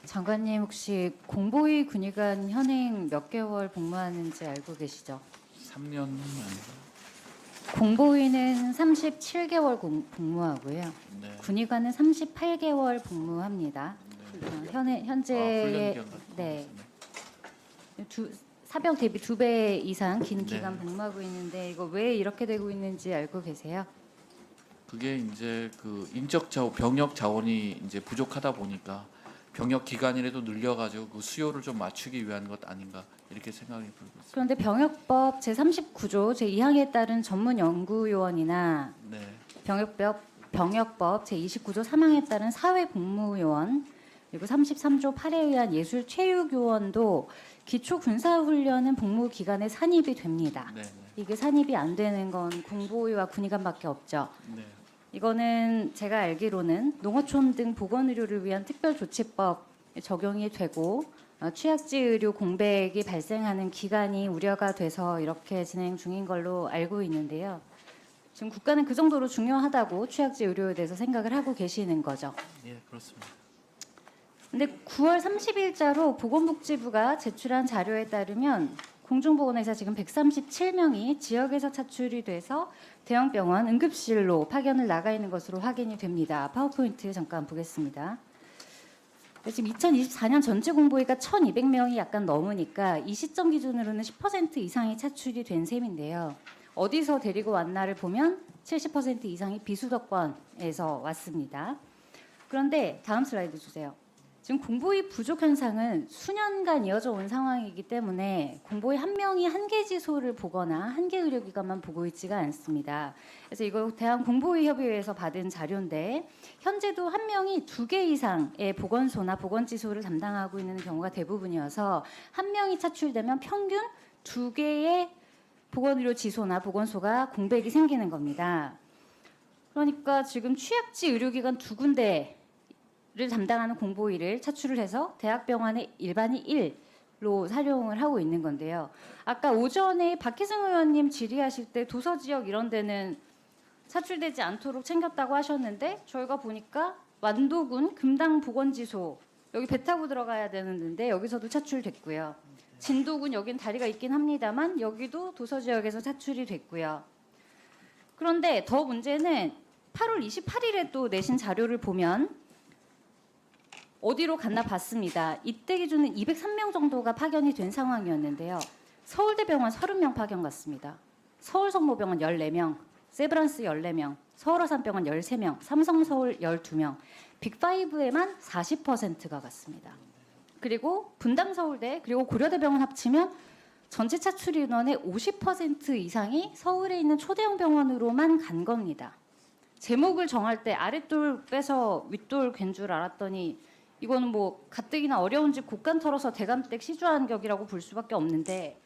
장관님 혹시 공보위 군의관 현행 몇 개월 복무하는지 알고 계시죠? 3년 아닌가? 공보위는 37개월 복무하고요. 네. 군의관은 38개월 복무합니다. 현재의 훈련 기간 같은 네. 거였어요. 사병 대비 2배 이상 긴 네. 기간 복무하고 있는데 이거 왜 이렇게 되고 있는지 알고 계세요? 그게 이제 그 인적 자원, 병역 자원이 이제 부족하다 보니까 병역 기간이라도 늘려가지고 그 수요를 좀 맞추기 위한 것 아닌가 이렇게 생각이 들고 있습니다. 그런데 병역법 제39조 제2항에 따른 전문 연구요원이나 네. 병역법 제29조 3항에 따른 사회복무요원 그리고 33조 8에 의한 예술체육요원도 기초군사훈련은 복무 기간에 산입이 됩니다. 네. 이게 산입이 안 되는 건 공보위와 군의관밖에 없죠. 네. 이거는 제가 알기로는 농어촌 등 보건의료를 위한 특별조치법 적용이 되고 취약지 의료 공백이 발생하는 기간이 우려가 돼서 이렇게 진행 중인 걸로 알고 있는데요. 지금 국가는 그 정도로 중요하다고 취약지 의료에 대해서 생각을 하고 계시는 거죠. 예, 그렇습니다. 근데 9월 30일자로 보건복지부가 제출한 자료에 따르면 공중보건의사 지금 137명이 지역에서 차출이 돼서 대형병원 응급실로 파견을 나가 있는 것으로 확인이 됩니다. 파워포인트 잠깐 보겠습니다. 지금 2024년 전체 공보위가 1,200명이 약간 넘으니까 이 시점 기준으로는 10% 이상이 차출이 된 셈인데요. 어디서 데리고 왔나를 보면 70% 이상이 비수도권에서 왔습니다. 그런데 다음 슬라이드 주세요. 지금 공보위 부족 현상은 수년간 이어져 온 상황이기 때문에 공보위 한 명이 한 개 지소를 보거나 한 개 의료기관만 보고 있지가 않습니다. 그래서 이거 대한공보위협의회에서 받은 자료인데 현재도 한 명이 2개 이상의 보건소나 보건지소를 담당하고 있는 경우가 대부분이어서 한 명이 차출되면 평균 2개의 보건의료지소나 보건소가 공백이 생기는 겁니다. 그러니까 지금 취약지 의료기관 2군데 를 담당하는 공보위를 차출을 해서 대학병원의 일반이 1로 사용을 하고 있는 건데요. 아까 오전에 박희승 의원님 질의하실 때 도서 지역 이런 데는 차출되지 않도록 챙겼다고 하셨는데 저희가 보니까 완도군 금당 보건지소 여기 배 타고 들어가야 되는데 여기서도 차출됐고요. 진도군 여긴 다리가 있긴 합니다만 여기도 도서 지역에서 차출이 됐고요. 그런데 더 문제는 8월 28일에 또 내신 자료를 보면 어디로 갔나 봤습니다. 이때 기준은 203명 정도가 파견이 된 상황이었는데요. 서울대병원 30명 파견 갔습니다. 서울성모병원 14명, 세브란스 14명, 서울어산병원 13명, 삼성서울 12명, 빅5에만 40%가 갔습니다. 그리고 분당서울대 그리고 고려대병원 합치면 전체 차출 인원의 50% 이상이 서울에 있는 초대형 병원으로만 간 겁니다. 제목을 정할 때 아랫돌 빼서 윗돌 갠 줄 알았더니 이거는 뭐 가뜩이나 어려운 집 곡간 털어서 대감댁 시주한격이라고 볼 수밖에 없는데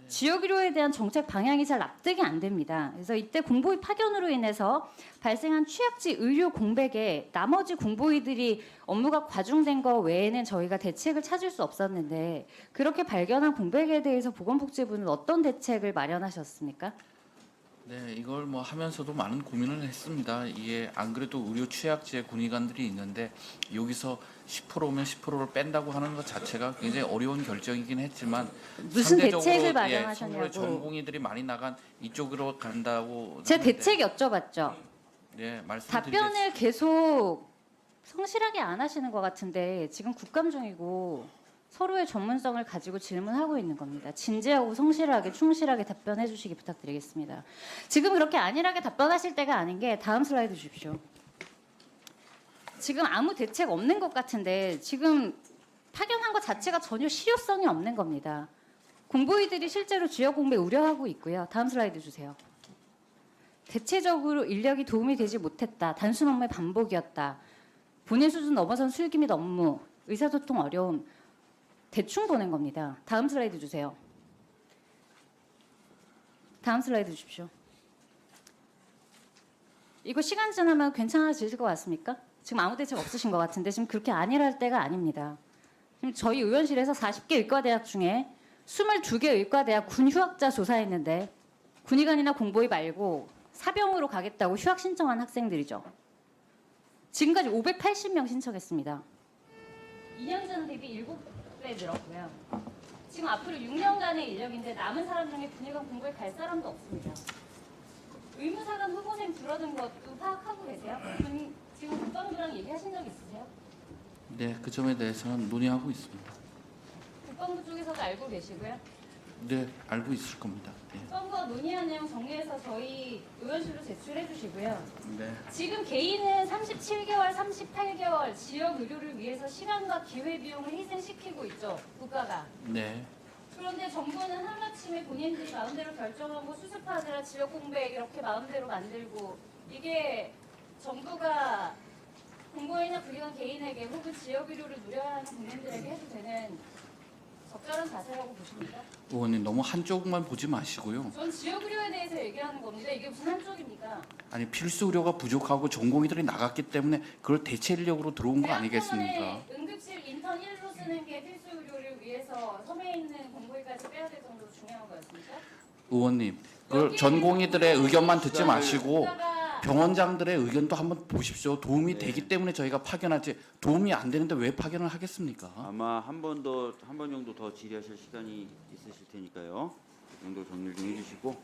지역의료에 대한 정책 방향이 잘 납득이 안 됩니다. 그래서 이때 공보위 파견으로 인해서 발생한 취약지 의료 공백에 나머지 공보위들이 업무가 과중된 거 외에는 저희가 대책을 찾을 수 없었는데 그렇게 발견한 공백에 대해서 보건복지부는 어떤 대책을 마련하셨습니까? 네, 이걸 뭐 하면서도 많은 고민을 했습니다. 이게 안 그래도 의료 취약지에 군의관들이 있는데 여기서 10%면 10%를 뺀다고 하는 것 자체가 굉장히 어려운 결정이긴 했지만 무슨 상대적으로, 대책을 마련하셨냐고. 서울의 전공의들이 많이 나간 이쪽으로 간다고 제 하는데, 대책 여쭤봤죠. 네, 말씀드리겠습니다. 답변을 계속 성실하게 안 하시는 것 같은데 지금 국감 중이고 서로의 전문성을 가지고 질문하고 있는 겁니다. 진지하고 성실하게 충실하게 답변해 주시기 부탁드리겠습니다. 지금 그렇게 안일하게 답변하실 때가 아닌 게 다음 슬라이드 주십시오. 지금 아무 대책 없는 것 같은데 지금 파견한 것 자체가 전혀 실효성이 없는 겁니다. 공보위들이 실제로 지역 공백 우려하고 있고요. 다음 슬라이드 주세요. 대체적으로 인력이 도움이 되지 못했다. 단순 업무의 반복이었다. 본인 수준 넘어선 술기 및 업무, 의사소통 어려움. 대충 보낸 겁니다. 다음 슬라이드 주세요. 다음 슬라이드 주십시오. 이거 시간 지나면 괜찮아지실 것 같습니까? 지금 아무 대책 없으신 것 같은데 지금 그렇게 안일할 때가 아닙니다. 지금 저희 의원실에서 40개 의과대학 중에 22개 의과대학 군 휴학자 조사했는데 군의관이나 공보위 말고 사병으로 가겠다고 휴학 신청한 학생들이죠. 지금까지 580명 신청했습니다. 2년 전 대비 7배 늘었고요. 지금 앞으로 6년간의 인력인데 남은 사람 중에 군의관 공부에 갈 사람도 없습니다. 의무사관 후보생 줄어든 것도 파악하고 계세요? 지금 국방부랑 얘기하신 적 있으세요? 네, 그 점에 대해서는 논의하고 있습니다. 국방부 쪽에서도 알고 계시고요. 네, 알고 있을 겁니다. 네. 국방부가 논의한 내용 정리해서 저희 의원실로 제출해 주시고요. 네. 지금 개인은 37개월, 38개월 지역 의료를 위해서 시간과 기회 비용을 희생시키고 있죠, 국가가. 네. 그런데 정부는 하루아침에 본인들이 마음대로 결정하고 수습하느라 지역 공백 이렇게 마음대로 만들고, 이게 정부가 공무원이나 군의관 개인에게 혹은 지역 의료를 누려야 하는 국민들에게 해도 되는 적절한 자세라고 보십니까? 의원님 너무 한쪽만 보지 마시고요. 전 지역 의료에 대해서 얘기하는 겁니다. 이게 무슨 한쪽입니까? 아니 필수 의료가 부족하고 전공의들이 나갔기 때문에 그걸 대체 인력으로 들어온 거 아니겠습니까? 대학병원에 응급실 인턴 1로 쓰는 게 필수 의료를 위해서 섬에 있는 공무위까지 빼야 될 정도로 중요한 거였습니까? 의원님, 그 전공의들의 의견만 듣지 마시고 국가가 병원장들의 의견도 한번 보십시오. 도움이 되기 때문에 저희가 파견하지 도움이 안 되는데 왜 파견을 하겠습니까? 아마 한 번 정도 더 질의하실 시간이 있으실 테니까요. 그 정도 정리를 좀 해주시고.